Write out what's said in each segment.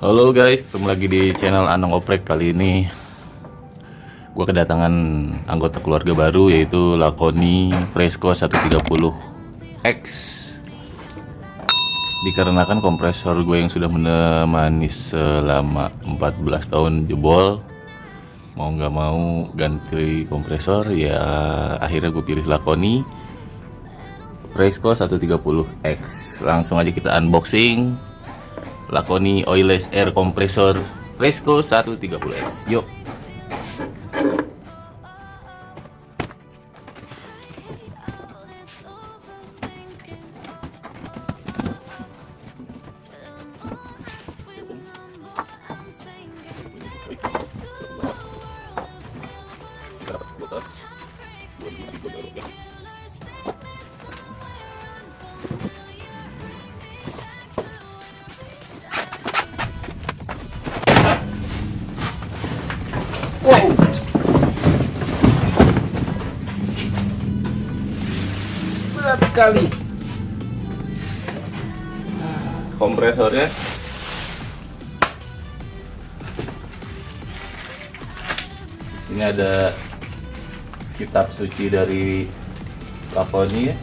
Halo guys, ketemu lagi di channel Anong Oprek. Kali ini gue kedatangan anggota keluarga baru, yaitu Lakoni Fresco 130X. Dikarenakan kompresor gue yang sudah menemani selama 14 tahun jebol, mau nggak mau ganti kompresor, ya akhirnya gue pilih Lakoni Fresco 130X. Langsung aja kita unboxing Lakoni Oilless Air Compressor Fresco 130X. Yuk. Wow. Berat sekali. Kompresornya di sini ada kitab suci dari Lakoni ya.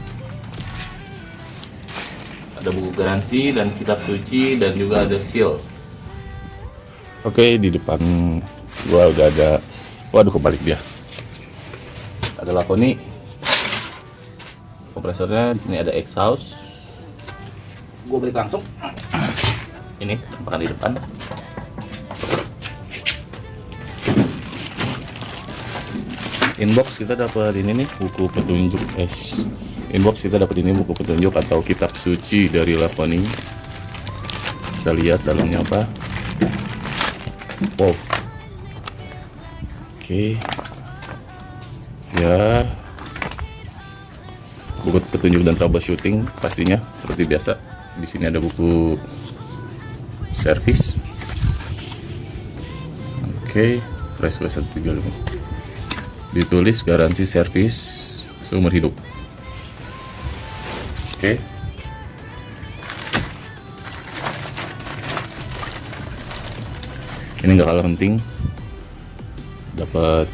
Ada buku garansi dan kitab suci dan juga ada seal. Oke, di depan gua udah ada, waduh kebalik dia. Ada Lakoni. Kompresornya di sini ada exhaust. Gua balik langsung. Ini tampakan di depan. Inbox kita dapat ini nih, buku petunjuk Inbox kita dapat ini buku petunjuk atau kitab suci dari Lakoni. Kita lihat dalamnya apa. Wow. Oke. Ya. Buku petunjuk dan troubleshooting pastinya seperti biasa. Di sini ada buku servis. Oke, Fresco 130. Ditulis garansi servis seumur hidup. Oke. Ini nggak kalah penting, dapat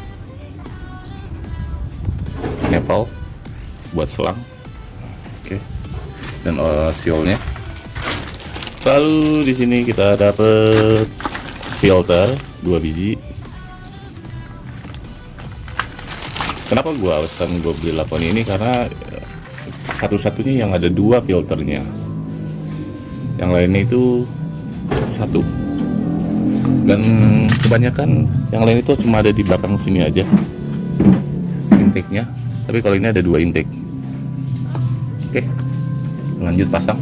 nepal buat selang. Oke. Dan sealnya. Lalu di sini kita dapat filter 2 biji. Kenapa alasan gue beli Lakoni ini, karena satu-satunya yang ada 2 filternya, yang lainnya itu 1, dan kebanyakan yang lain itu cuma ada di belakang sini aja intake-nya, tapi kalau ini ada 2 intake. Oke, lanjut pasang.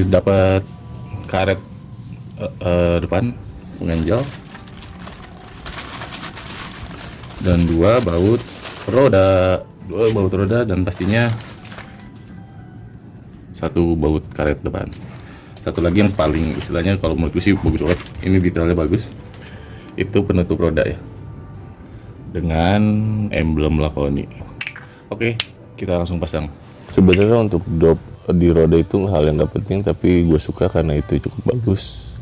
Dapat karet depan pengganjal dan 2 baut roda, dan pastinya 1 baut karet depan. Satu lagi yang paling istilahnya kalau menurutku sih bagus banget, ini detailnya bagus, itu penutup roda ya, dengan emblem Lakoni. Oke, kita langsung pasang. Sebenarnya untuk drop di roda itu hal yang gak penting, tapi gue suka karena itu cukup bagus.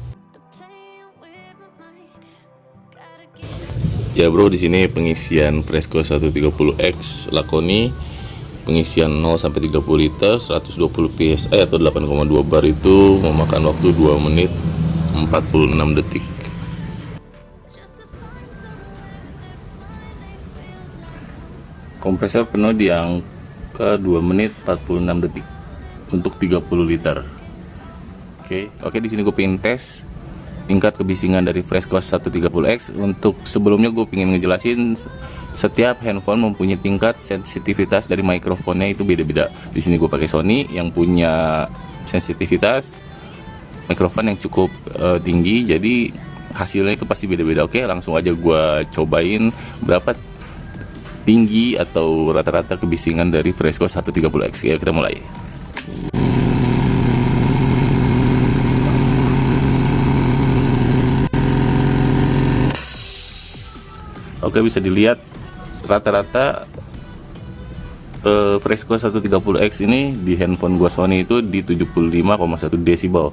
Ya bro, di sini pengisian Fresco 130X Lakoni, pengisian 0 sampai 30 liter 120 PSI atau 8,2 bar itu memakan waktu 2 menit 46 detik. Kompresor penuh di angka 2 menit 46 detik untuk 30 liter. Oke, di sini gue pengen tes tingkat kebisingan dari Fresco 130X. Untuk sebelumnya gue pengen ngejelasin setiap handphone mempunyai tingkat sensitivitas dari mikrofonnya itu beda-beda. Di sini gue pakai Sony yang punya sensitivitas mikrofon yang cukup tinggi, jadi hasilnya itu pasti beda-beda. Oke, langsung aja gue cobain berapa tinggi atau rata-rata kebisingan dari Fresco 130X. Ya, kita mulai. Oke, bisa dilihat rata-rata Fresco 130X ini di handphone gua Sony itu di 75,1 desibel.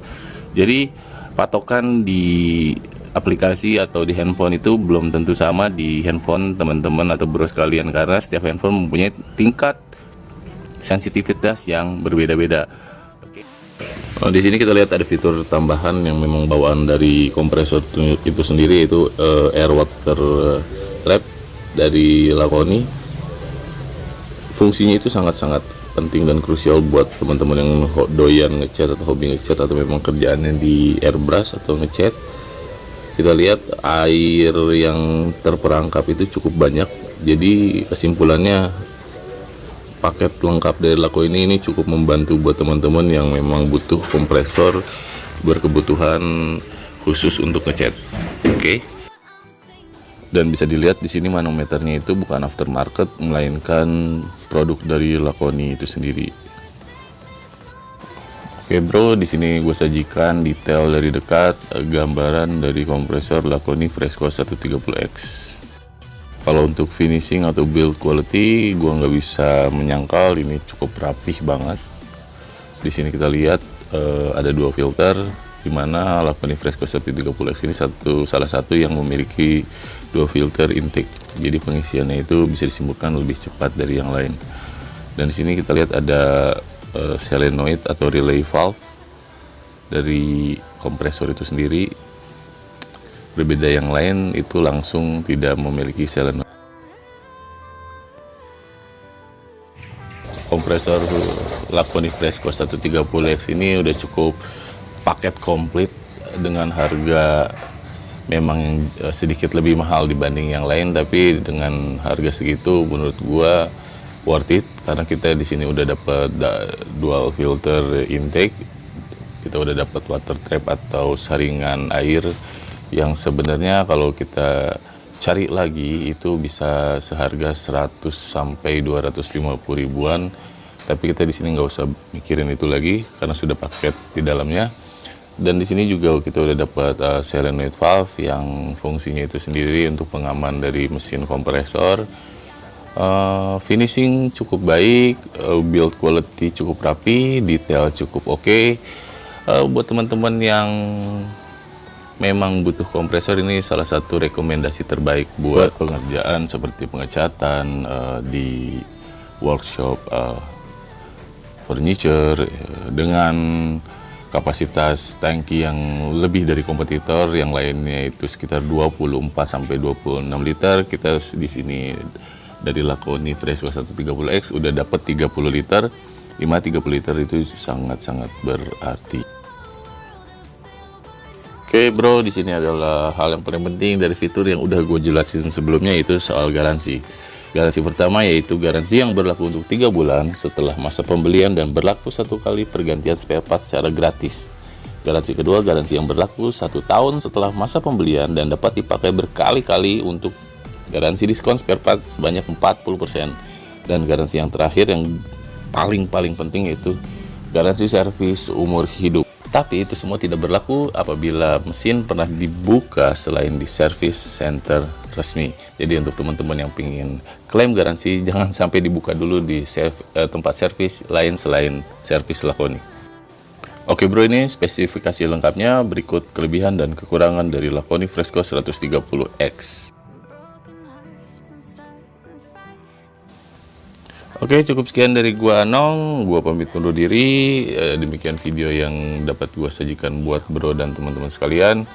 Jadi patokan di aplikasi atau di handphone itu belum tentu sama di handphone teman-teman atau bro sekalian, karena setiap handphone mempunyai tingkat sensitivitas yang berbeda-beda. Di sini kita lihat ada fitur tambahan yang memang bawaan dari kompresor itu sendiri, yaitu air water trap dari Laconi. Fungsinya itu sangat-sangat penting dan krusial buat teman-teman yang doyan ngecat atau hobi ngecat atau memang kerjaannya di airbrush atau ngecat. Kita lihat air yang terperangkap itu cukup banyak, jadi kesimpulannya paket lengkap dari Laconi ini cukup membantu buat teman-teman yang memang butuh kompresor berkebutuhan khusus untuk ngecat. Oke. Dan bisa dilihat di sini manometernya itu bukan aftermarket, melainkan produk dari Laconi itu sendiri. Oke bro, di sini gue sajikan detail dari dekat gambaran dari kompresor Laconi Fresco 130X. Kalau untuk finishing atau build quality, gue nggak bisa menyangkal, ini cukup rapih banget. Di sini kita lihat ada dua filter, di mana Laconi Fresco 130X ini salah satu yang memiliki dua filter intake. Jadi pengisiannya itu bisa disimpulkan lebih cepat dari yang lain. Dan di sini kita lihat ada solenoid atau relay valve dari kompresor itu sendiri. Berbeda yang lain itu langsung tidak memiliki solenoid. Kompresor Laconi Fresco 130X ini udah cukup paket komplit dengan harga memang sedikit lebih mahal dibanding yang lain, tapi dengan harga segitu menurut gua worth it, karena kita di sini udah dapat dual filter intake, kita udah dapat water trap atau saringan air yang sebenarnya kalau kita cari lagi itu bisa seharga 100 sampai 250 ribuan, tapi kita di sini nggak usah mikirin itu lagi karena sudah paket di dalamnya. Dan di sini juga kita udah dapat solenoid valve yang fungsinya itu sendiri untuk pengaman dari mesin kompresor. Finishing cukup baik, build quality cukup rapi, detail cukup oke. Buat teman-teman yang memang butuh kompresor, ini salah satu rekomendasi terbaik buat pengerjaan seperti pengecatan di workshop furniture dengan kapasitas tangki yang lebih dari kompetitor yang lainnya itu sekitar 24 sampai 26 liter. Kita di sini dari Laconi Fresco 130X udah dapat 30 liter. 30 liter itu sangat-sangat berarti. Oke bro, di sini adalah hal yang paling penting dari fitur yang udah gue jelasin sebelumnya, yaitu soal garansi. Garansi pertama yaitu garansi yang berlaku untuk 3 bulan setelah masa pembelian dan berlaku 1 kali pergantian spare part secara gratis. Garansi kedua, garansi yang berlaku 1 tahun setelah masa pembelian dan dapat dipakai berkali-kali untuk garansi diskon spare part sebanyak 40%. Dan garansi yang terakhir yang paling penting yaitu garansi servis umur hidup. Tapi itu semua tidak berlaku apabila mesin pernah dibuka selain di service center resmi. Jadi untuk teman-teman yang ingin klaim garansi, jangan sampai dibuka dulu di tempat servis lain selain servis Laconi. Oke bro, ini spesifikasi lengkapnya. Berikut kelebihan dan kekurangan dari Laconi Fresco 130X. Oke, cukup sekian dari gua Anong. Gua pamit undur diri. Demikian video yang dapat gua sajikan buat bro dan teman-teman sekalian.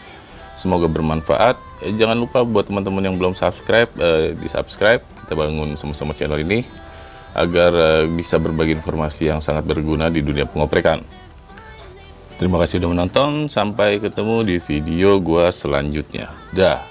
Semoga bermanfaat. Jangan lupa buat teman-teman yang belum subscribe, di-subscribe. Kita bangun sama-sama channel ini agar bisa berbagi informasi yang sangat berguna di dunia pengoprekan. Terima kasih sudah menonton. Sampai ketemu di video gua selanjutnya. Dah.